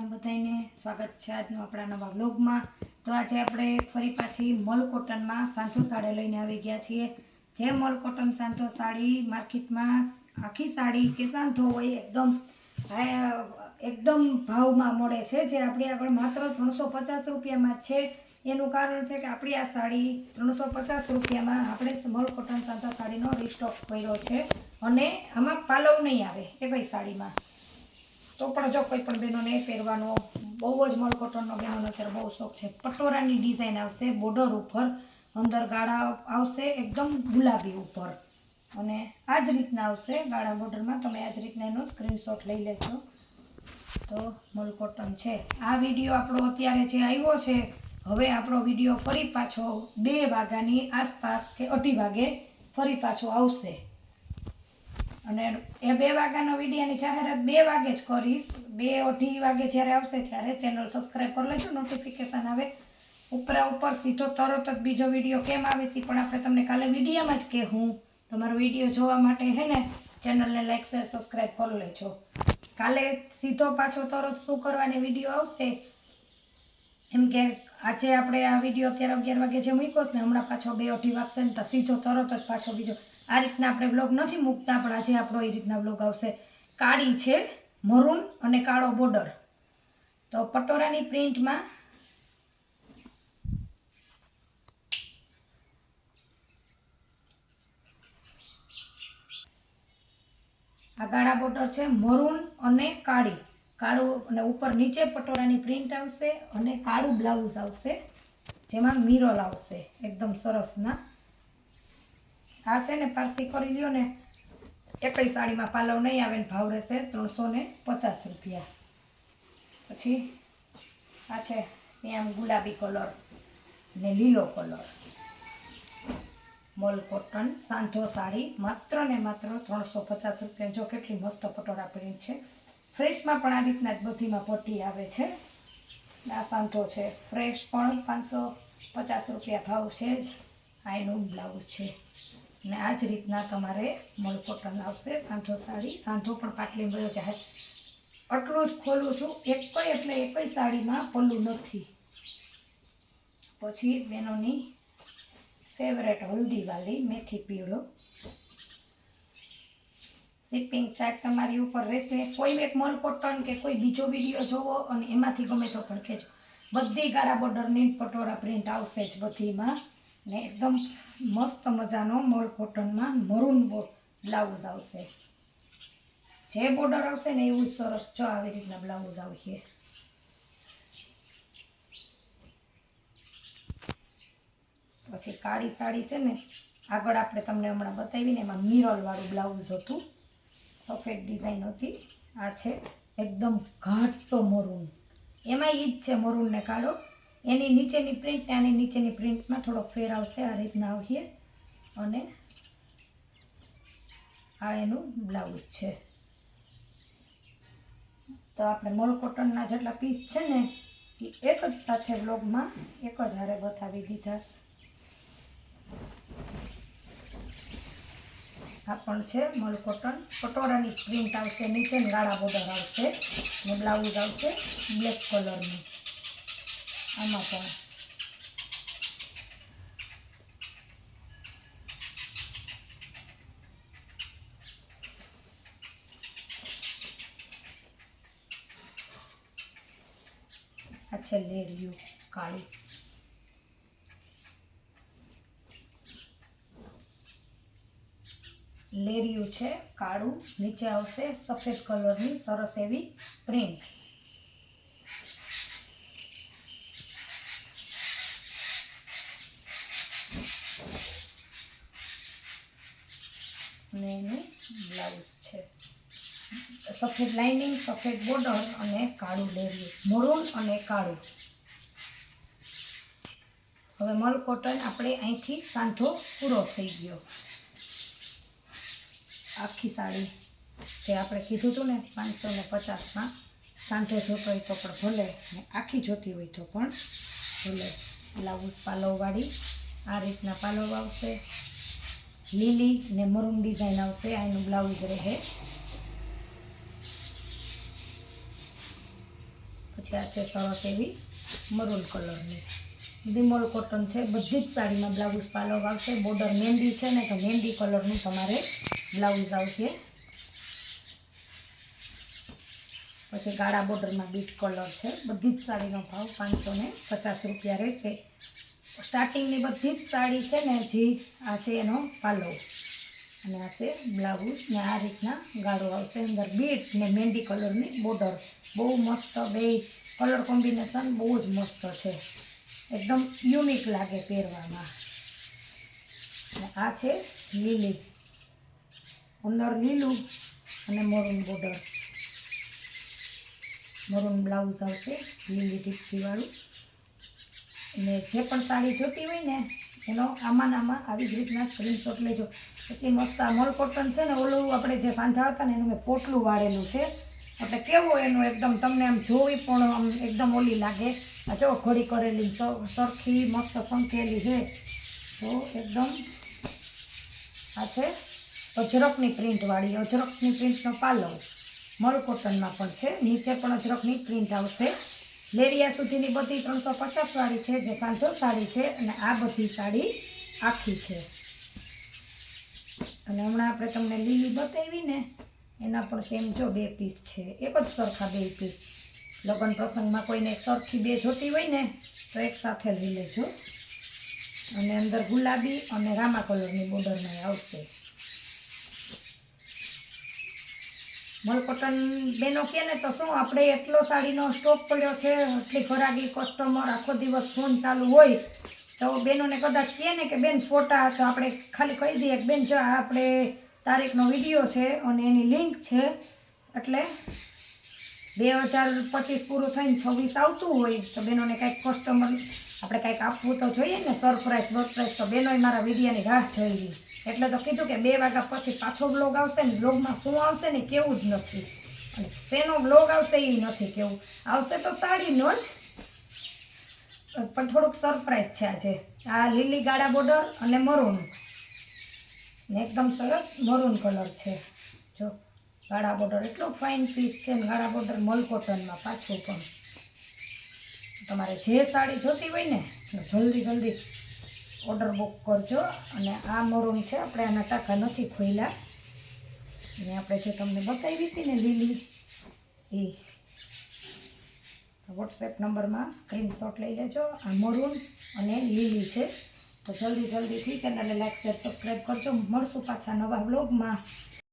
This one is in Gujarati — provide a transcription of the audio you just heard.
રામ બધાને સ્વાગત છે આજનો આપણા નવા વ્લોગમાં। તો આજે આપણે ફરી પાછી મલ કોટનમાં સાંથો સાડી લઈને આવી ગયા છીએ। જે મલ કોટન સાંથો સાડી માર્કેટમાં આખી સાડી કે સાંથો હોય એકદમ ભાવમાં મળે છે, જે આપણી આગળ માત્ર 350 રૂપિયામાં છે। એનું કારણ છે કે આપણી આ સાડી 350 રૂપિયામાં આપણે મલ કોટન સાંથો સાડીનો રીસ્ટોક કર્યો છે અને આમાં પાલવ નહીં આવે એ કઈ સાડીમાં। તો પણ જો કોઈ પણ બહેનોને પહેરવાનો બહુ જ મલ કોટનનો બહેનોનો અત્યારે બહુ શોખ છે। પટોરાની ડિઝાઇન આવશે, બોર્ડર ઉપર અંદર ગાળા આવશે એકદમ ગુલાબી ઉપર અને આ જ રીતના આવશે ગાળા બોર્ડરમાં। તમે આ જ રીતના એનો સ્ક્રીનશોટ લઈ લેજો। તો મલ કોટન છે। આ વિડીયો આપણો અત્યારે જે આવ્યો છે, હવે આપણો વિડીયો ફરી પાછો 2 વાગ્યાની આસપાસ કે 2:30 વાગે ફરી પાછો આવશે અને એ 2 વાગ્યાનો વિડીયોની જાહેરાત 2 વાગે જ કરીશ। 2-2:30 વાગે જ્યારે આવશે ત્યારે ચેનલ સબસ્ક્રાઈબ કરી લેજો, નોટિફિકેશન આવે ઉપર સીધો તરત જ બીજો વિડીયો કેમ આવે છે પણ આપણે તમને કાલે વિડીયોમાં જ કહેવું। તમારો વિડીયો જોવા માટે હે ને ચેનલને લાઈક શેર સબસ્ક્રાઈબ કરી લેજો। કાલે સીધો પાછો તરત શું કરવાની વિડીયો આવશે એમ કે આજે આપણે આ વિડીયો અત્યારે 11 વાગે જે મૂક્યો છે ને, હમણાં પાછો 2-2:30 વાગશે ને તો સીધો તરત જ પાછો બીજો આ રીતના આપણે બ્લોગ નથી મૂકતા, પણ આજે આપણો એ રીતના બ્લોગ આવશે। કાળી છે, મરૂન અને કાળો બોર્ડર, તો પટોરાની પ્રિન્ટમાં આ ગાળા બોર્ડર છે, મરૂન અને કાળું અને ઉપર નીચે પટોરાની પ્રિન્ટ આવશે અને કાળું બ્લાઉઝ આવશે જેમાં મિરર આવશે એકદમ સરસના। આ છે ને પારસી કરી લ્યો ને એકઈ સાડીમાં પાલવ નહીં આવે ને ભાવ રહેશે 350 રૂપિયા। પછી આ છે શ્યામ ગુલાબી કલર ને લીલો કલર, મલ કોટન સાંધો સાડી માત્ર ને માત્ર 350 રૂપિયા। જો કેટલી મસ્ત પટોરા પ્રિન્ટ છે। ફ્રેશમાં પણ આ રીતના જ બધીમાં પટ્ટી આવે છે। આ સાંધો છે, ફ્રેશ પણ 550 રૂપિયા ભાવ છે જ। આ એનું બ્લાઉઝ છે ને આ જ રીતના તમારે મલ કોટન આવશે સાંધો સાડી। સાંધો પણ પાટલી ગયો ચાહે આટલું જ ખોલું છું, એકઈ સાડીમાં પલ્લું નથી। પછી બેનોની ફેવરેટ હલ્દીવાળી મેથી પીળો, શિપિંગ ચાર્જ તમારી ઉપર રહેશે। કોઈ એક મલ કોટન કે કોઈ બીજો વિડીયો જોવો અને એમાંથી ગમે તો પણ કહેજો। બધી ગાળા બોર્ડરની પટોરા પ્રિન્ટ આવશે જ બધીમાં ને એકદમ મસ્ત મજાનો મલ કોટનમાં મરૂન બ્લાઉઝ આવશે। જે બોર્ડર આવશે ને એવું જ સરસ જો આવી રીતના બ્લાઉઝ આવશે। પછી કાળી સાડી છે ને આગળ આપણે તમને હમણાં બતાવીને એમાં મિરરવાળું બ્લાઉઝ હતું, સફેદ ડિઝાઇન હતી। આ છે એકદમ ઘાટો મરૂન, એમાં ઈ જ છે મરૂન ને કાળો। એની નીચેની પ્રિન્ટ ને આની નીચેની પ્રિન્ટમાં થોડોક ફેર આવશે, આ રીતના આવશે અને આ એનું બ્લાઉઝ છે। તો આપણે મલ કોટનના જેટલા પીસ છે ને એ એક જ સાથે બ્લોગમાં એક જ હારે બતાવી દીધા। આ પણ છે મલ કોટન, પટોરાની પ્રિન્ટ આવશે, નીચે ગાળા બોર્ડર આવશે ને બ્લાઉઝ આવશે બ્લેક કલરનું। આમાં પણ આ છે લેરિયું કાળી, લેરિયું છે કાળું, નીચે આવશે સફેદ કલરની સરસ એવી પ્રિન્ટ। અને એનું બ્લાઉઝ છે સફેદ લાઇનિંગ, સફેદ બોર્ડર અને કાળું લેરિયું, મરૂન અને કાળું। હવે મલ કોટન આપણે અહીંથી સાંધો પૂરો થઈ ગયો। આખી સાડી જે આપણે કીધું હતું ને 550માં સાંધો જોતો હોય તો પણ ભલે ને આખી જોતી હોય તો પણ ભલે। બ્લાઉઝ પાલવવાળી આ રીતના પાલવ આવશે, લીલી ને મરૂન ડિઝાઇન આવશે, આ એનું બ્લાઉઝ રહે। છે આ છે સરસ એવી મરૂન કલરની વિમલ કોટન છે. બધી જ સાડીમાં બ્લાઉઝ પાલવ આવશે. બોર્ડર મહેંદી છે ને તો મહેંદી કલરનું તમારે બ્લાઉઝ આવશે. પછી ગાળા બોર્ડરમાં બીટ કલર છે. બધી જ સાડીનો ભાવ 550 રૂપિયા રહેશે. સ્ટાર્ટિંગની બધી જ સાડી છે ને જી આ છે એનો પાલવ અને આ છે બ્લાઉઝ ને આ રીતના ગાળો આવશે. અંદર બીટ ને મહેંદી કલરની બોર્ડર. બહુ મસ્ત બે કલર કોમ્બિનેશન બહુ જ મસ્ત છે. એકદમ યુનિક લાગે પહેરવામાં. આ છે લીલી, અંદર લીલું અને મરૂન બોર્ડર. મરૂન બ્લાઉઝ આવશે લીલી ટીપકીવાળું. અને જે પણ સાડી જોતી હોય ને એનો આમાં આવી જ રીતના સ્ક્રીનશોટ લેજો. એટલી મસ્ત આ મલ કોટન છે ને, ઓલું આપણે જે સાંધા હતા ને એનું મેં પોટલું વાળેલું છે. એટલે કેવું એનું એકદમ તમને આમ જોવી પણ આમ એકદમ ઓલી લાગે. આ જો ઘડી કરેલી સરખી મસ્ત સંકેલી છે. તો એકદમ આ છે અજરકની પ્રિન્ટવાળી. અજરકની પ્રિન્ટનો પાલવ મલ કોટનમાં પણ છે. નીચે પણ અજરકની પ્રિન્ટ આવશે. લેરિયા સુધીની બધી 350 વાળી છે જે સાંધો સાડી છે. અને આ બધી સાડી આખી છે. અને હમણાં આપણે તમને લીલી બતાવી ને એના પણ સેમ જો 2 પીસ છે. એક જ સરખા 2 પીસ. લગ્ન પ્રસંગમાં કોઈને એક સરખી 2 જોતી હોય ને તો એક સાથે લઈ લેજો. અને અંદર ગુલાબી અને રામા કલરની બોર્ડરમાં આવશે. મલ કોટન બેનો કહે ને તો શું આપણે એટલો સાડીનો સ્ટોક પડ્યો છે, એટલી ઘરાગી કસ્ટમર આખો દિવસ ફોન ચાલુ હોય તો બેનોને કદાચ કહે ને કે બેન ફોટા તો આપણે ખાલી કહી દઈએ કે બેન જો આપણે તારીખનો વિડીયો છે અને એની લિંક છે. એટલે 2025 પૂરું થઈને 26 આવતું હોય તો બેનોને કાંઈક કસ્ટમર આપણે કાંઈક આપવું તો જોઈએ ને, સરપ્રાઈઝ. તો બેનોએ મારા વિડીયોની રાહ જોઈ. એટલે તો કીધું કે 2 વાગ્યા પછી પાછો બ્લોગ આવશે ને. બ્લોગમાં શું આવશે ને કેવું જ નથી. અને શેનો બ્લોગ આવશે એ નથી કેવું. આવશે તો સાડીનો જ, પણ થોડુંક સરપ્રાઈઝ છે આજે. આ લીલી ગાળા બોર્ડર અને મરૂન ને એકદમ સરસ મરૂન કલર છે. જો ગાળા બોર્ડર એટલો ફાઇન પીસ છે ને. ગાળા બોર્ડર મલ કોટનમાં પાછું પણ. તમારે જે સાડી જોતી હોય ને જલ્દી ઓર્ડર બુક કરજો. અને આ મરૂન છે. આપણે આના ટાંકા નથી ખોલ્યા. અને આપણે જે તમને બતાવી હતી ને લીલી એ વોટ્સએપ નંબરમાં સ્ક્રીનશોટ લઈ લેજો. આ મરૂન અને લીલી છે. તો જલ્દીથી ચેનલને લાઈક શેર સબસ્ક્રાઈબ કરજો. મળશું પાછા નવા બ્લોગમાં.